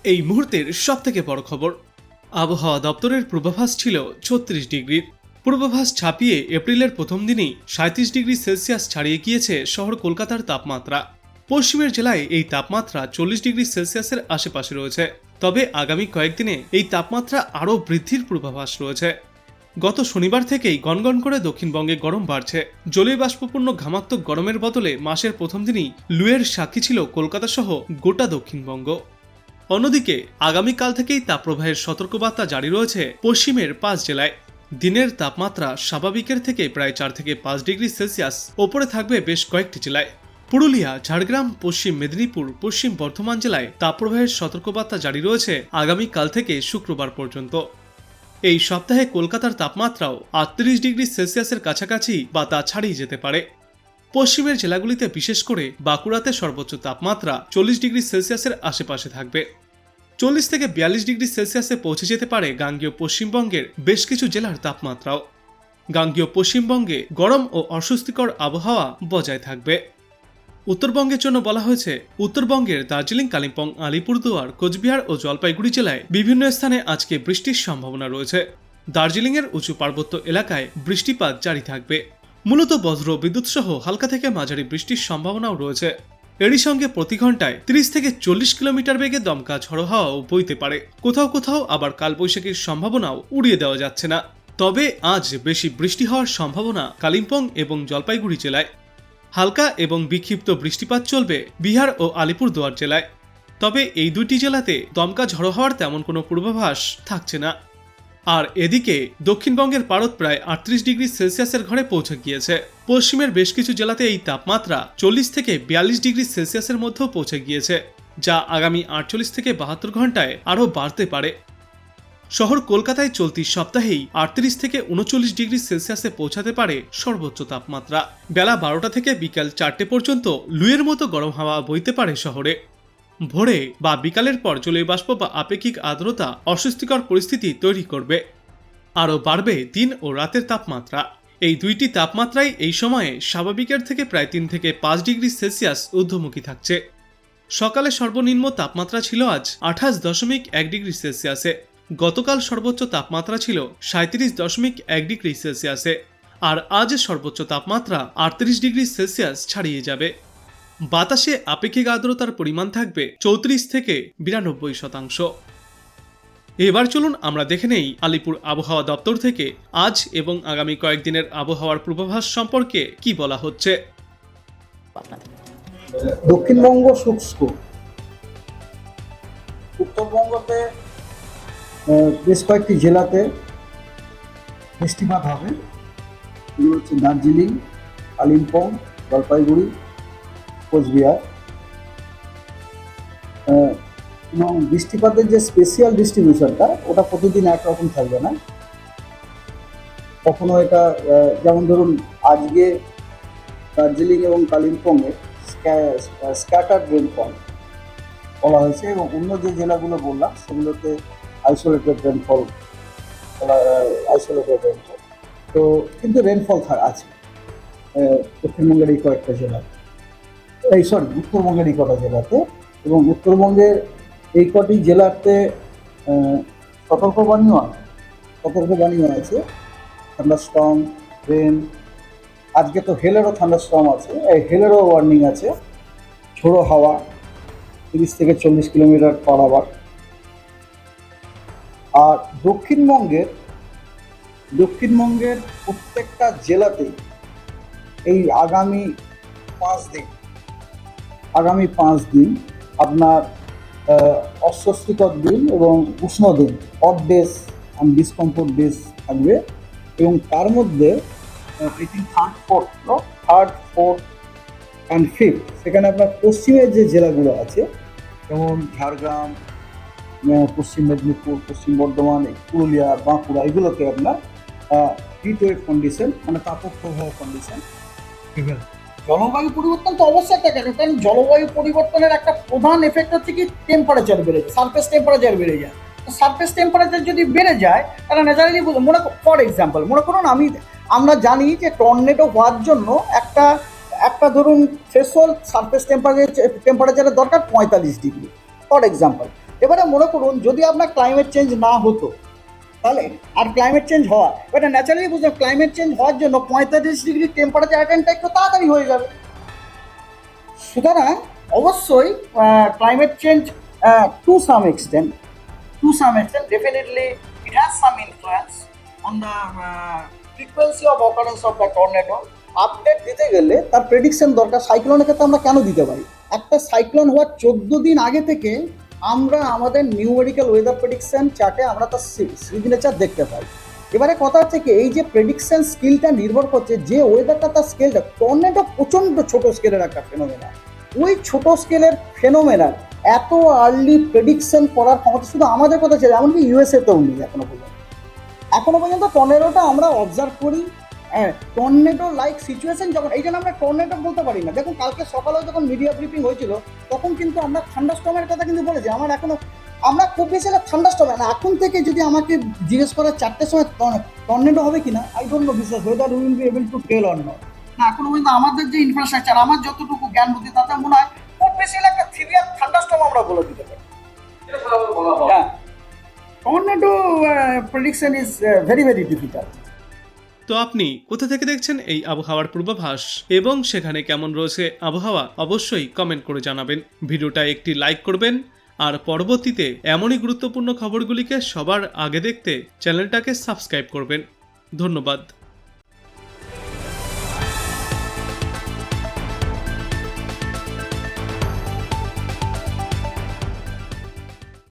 এই মুহূর্তের সবথেকে বড় খবর, আবহাওয়া দপ্তরের পূর্বাভাস ছিল ৩৬ ডিগ্রির। পূর্বাভাস ছাপিয়ে এপ্রিলের প্রথম দিনেই ৩৭ ডিগ্রি সেলসিয়াস ছাড়িয়ে গিয়েছে শহর কলকাতার তাপমাত্রা। পশ্চিমের জেলায় এই তাপমাত্রা ৪০ ডিগ্রি সেলসিয়াসের আশেপাশে রয়েছে। তবে আগামী কয়েকদিনে এই তাপমাত্রা আরও বৃদ্ধির পূর্বাভাস রয়েছে। গত শনিবার থেকেই গনগন করে দক্ষিণবঙ্গে গরম বাড়ছে। জলীয় বাষ্পপূর্ণ ঘামাক্তক গরমের বদলে মাসের প্রথম দিনই লুয়ের সাক্ষী ছিল কলকাতা সহ গোটা দক্ষিণবঙ্গ। অন্যদিকে আগামীকাল থেকেই তাপপ্রবাহের সতর্কবার্তা জারি রয়েছে পশ্চিমের ৫ জেলায়। দিনের তাপমাত্রা স্বাভাবিকের থেকে প্রায় ৪ থেকে ৫ ডিগ্রি সেলসিয়াস ওপরে থাকবে বেশ কয়েকটি জেলায়। পুরুলিয়া, ঝাড়গ্রাম, পশ্চিম মেদিনীপুর, পশ্চিম বর্ধমান জেলায় তাপপ্রবাহের সতর্কবার্তা জারি রয়েছে আগামীকাল থেকে শুক্রবার পর্যন্ত। এই সপ্তাহে কলকাতার তাপমাত্রাও ৩৮ ডিগ্রি সেলসিয়াসের কাছাকাছি বা তা ছাড়িয়ে যেতে পারে। পশ্চিমের জেলাগুলিতে বিশেষ করে বাঁকুড়াতে সর্বোচ্চ তাপমাত্রা ৪০ ডিগ্রি সেলসিয়াসের আশেপাশে থাকবে। ৪০ থেকে ৪২ ডিগ্রি সেলসিয়াসে পৌঁছে যেতে পারে গাঙ্গেয় পশ্চিমবঙ্গের বেশ কিছু জেলার তাপমাত্রাও। গাঙ্গেয় পশ্চিমবঙ্গে গরম ও অস্বস্তিকর আবহাওয়া বজায় থাকবে। উত্তরবঙ্গের জন্য বলা হয়েছে, উত্তরবঙ্গের দার্জিলিং, কালিম্পং, আলিপুরদুয়ার, কোচবিহার ও জলপাইগুড়ি জেলায় বিভিন্ন স্থানে আজকে বৃষ্টির সম্ভাবনা রয়েছে। দার্জিলিংয়ের উঁচু পার্বত্য এলাকায় বৃষ্টিপাত জারি থাকবে। মূলত বজ্র বিদ্যুৎ সহ হালকা থেকে মাঝারি বৃষ্টির সম্ভাবনাও রয়েছে। এরই সঙ্গে প্রতি ঘন্টায় ৩০ থেকে ৪০ কিলোমিটার বেগে দমকা ঝড়ো হাওয়াও বইতে পারে। কোথাও কোথাও আবার কালবৈশাখীর সম্ভাবনাও উড়িয়ে দেওয়া যাচ্ছে না। তবে আজ বেশি বৃষ্টি হওয়ার সম্ভাবনা কালিম্পং এবং জলপাইগুড়ি জেলায়। হালকা এবং বিক্ষিপ্ত বৃষ্টিপাত চলবে বিহার ও আলিপুরদুয়ার জেলায়। তবে এই দুইটি জেলাতে দমকা ঝড়ো হওয়ার তেমন কোনো পূর্বাভাস থাকছে না। আর এদিকে দক্ষিণবঙ্গের পারদ প্রায় ৩৮ ডিগ্রি সেলসিয়াসের ঘরে পৌঁছে গিয়েছে। পশ্চিমের বেশ কিছু জেলাতে এই তাপমাত্রা ৪০ থেকে ৪২ ডিগ্রি সেলসিয়াসের মধ্যেও পৌঁছে গিয়েছে, যা আগামী ৪৮ থেকে ৭২ ঘন্টায় আরও বাড়তে পারে। শহর কলকাতায় চলতি সপ্তাহেই ৩৮ থেকে ৩৯ ডিগ্রি সেলসিয়াসে পৌঁছাতে পারে সর্বোচ্চ তাপমাত্রা। বেলা ১২টা থেকে বিকাল ৪টে পর্যন্ত লুয়ের মতো গরম হাওয়া বইতে পারে শহরে। ভোরে বা বিকালের পর জলীয় বাষ্প বা আপেক্ষিক আর্দ্রতা অস্বস্তিকর পরিস্থিতি তৈরি করবে। আরও বাড়বে দিন ও রাতের তাপমাত্রা। এই দুইটি তাপমাত্রাই এই সময়ে স্বাভাবিকের থেকে প্রায় ৩ থেকে ৫ ডিগ্রি সেলসিয়াস ঊর্ধ্বমুখী থাকছে। সকালে সর্বনিম্ন তাপমাত্রা ছিল আজ ২৮.১ ডিগ্রি সেলসিয়াসে। গতকাল সর্বোচ্চ তাপমাত্রা ছিল ৩৭.১ ডিগ্রি সেলসিয়াসে। আর আজ সর্বোচ্চ তাপমাত্রা ৩৮ ডিগ্রি সেলসিয়াস ছাড়িয়ে যাবে। বাতাসে আপেক্ষিক আর্দ্রতার পরিমাণ থাকবে ৩৪ থেকে ৯২%। এবার চলুন আমরা দেখে নেই আলিপুর আবহাওয়া দপ্তর থেকে আজ এবং আগামী কয়েকদিনের আবহাওয়ার পূর্বাভাস সম্পর্কে কি বলা হচ্ছে। দক্ষিণবঙ্গ শুষ্ক, উত্তরবঙ্গতে বেশ কয়েকটি জেলাতে বৃষ্টিপাত হবে। এগুলো হচ্ছে দার্জিলিং, কালিম্পং, জলপাইগুড়ি, কোচবিহার। এবং বৃষ্টিপাতের যে স্পেশিয়াল ডিস্ট্রিবিউশনটা ওটা প্রতিদিন একরকম থাকবে না। কখনো এটা যেমন ধরুন আজকে দার্জিলিং এবং কালিম্পংয়ে স্ক্যাটার্ড রেনফল বলা হয়েছে, এবং অন্য যে জেলাগুলো বললাম সেগুলোতে আইসোলেটেড রেনফল তো কিন্তু রেনফল আছে দক্ষিণবঙ্গের এই কয়েকটা জেলায়, উত্তরবঙ্গের এই কটা জেলাতে। এবং উত্তরবঙ্গের এই কটি জেলাতে সতর্কবাণীও আছে, থান্ডারস্টর্ম, রেন। আজকে তো হেলেরও থান্ডারস্টর্ম আছে, এই হেলেরও ওয়ার্নিং আছে। ঝোড়ো হাওয়া ৩০ থেকে ৪০ কিলোমিটার পার আওয়ার। আর দক্ষিণবঙ্গের প্রত্যেকটা জেলাতেই এই আগামী ৫ দিন আপনার অস্বস্তিকর দিন এবং উষ্ণ দিন, hot days and discomfort days থাকবে। এবং তার মধ্যে I think third, fourth and fifth সেখানে আপনার পশ্চিমের যে জেলাগুলো আছে, যেমন ঝাড়গ্রাম, পশ্চিম মেদিনীপুর, পশ্চিম বর্ধমান, পুরুলিয়া, বাঁকুড়া, এগুলোতে আপনার হিট ওয়েভ কন্ডিশন, মানে তাপপ্রবাহ কন্ডিশন। জলবায়ু পরিবর্তন তো অবশ্যই একটা কারণ জলবায়ু পরিবর্তনের একটা প্রধান এফেক্ট হচ্ছে কি টেম্পারেচার বেড়ে যায়, সারফেস টেম্পারেচার বেড়ে যায়। তো সারফেস টেম্পারেচার যদি বেড়ে যায় তাহলে ন্যাচারালি ফর এক্সাম্পল মনে করুন আমরা জানি যে টর্নেডো হওয়ার জন্য একটা ধরুন থ্রেশহোল্ড সারফেস টেম্পারেচারের দরকার ৪৫ ডিগ্রি ফর এক্সাম্পল। এবারে মনে করুন যদি আপনার ক্লাইমেট চেঞ্জ না হতো তাহলে আর ক্লাইমেট চেঞ্জ হওয়া এটা ন্যাচারালি বুঝলাম ক্লাইমেট চেঞ্জ হওয়ার জন্য 45 ডিগ্রি টেম্পারেচার অ্যাটেন্ডটা একটু তাড়াতাড়ি হয়ে যাবে। সুতরাং অবশ্যই climate change to some extent definitely it has some influence on the frequency of occurrence of the tornado. Update দিতে গেলে তার প্রেডিকশন দরকার। সাইক্লোনের ক্ষেত্রে আমরা কেন দিতে পারি, একটা সাইক্লোন হওয়ার 14 দিন আগে থেকে আমরা আমাদের নিউমেরিক্যাল ওয়েদার প্রেডিকশন চার্টে আমরা তার সিগনেচার দেখতে পাই। এবারে কথা হচ্ছে কি এই যে প্রেডিকশন স্কিলটা নির্ভর করছে যে ওয়েদারটা তার স্কেলটা, টর্নেডো প্রচণ্ড ছোট স্কেলের একটা ফেনোমেনা, ওই ছোট স্কেলের ফেনোমেনা এত আর্লি প্রেডিকশন করার ক্ষমতা শুধু আমাদের কথা ছিল, এমনকি ইউএসএতেও নেই এখনো পর্যন্ত টর্নেডোটা আমরা অবজার্ভ করি। টর্নেডো লাইক সিচুয়েশন যখন, এই জন্য আমরা টর্নেডো বলতে পারি না। দেখুন কালকে সকালেও যখন মিডিয়া ব্রিফিং হয়েছিল তখন কিন্তু আমরা থান্ডারস্টর্মের কথা কিন্তু বলেছি। আমার এখনো আমরা খুব বেশি থান্ডারস্টর্ম না, এখন থেকে যদি আমাকে জিজ্ঞেস করে 4টের সময় টর্নেডো হবে কিনা, আই ডোন্ট নো বিশ্বাস weather will be able to tell or not. না এখনো পর্যন্ত আমাদের যে ইনফ্রাস্ট্রাকচার, আমার যতটুকু জ্ঞান বুদ্ধি তাতে মনে হয় খুব বেশি একটা সিভিয়ার থান্ডারস্টর্ম আমরা বলে দিতে পারি। হ্যাঁ, tornado prediction is very very difficult. তো আপনি কোথা থেকে দেখছেন এই আবহাওয়ার পূর্বাভাস এবং সেখানে কেমন রয়েছে আবহাওয়া অবশ্যই কমেন্ট করে জানাবেন। ভিডিওটা একটি লাইক করবেন আর পরবর্তীতে এমনই গুরুত্বপূর্ণ খবরগুলিকে সবার আগে দেখতে চ্যানেলটাকে সাবস্ক্রাইব করবেন। ধন্যবাদ।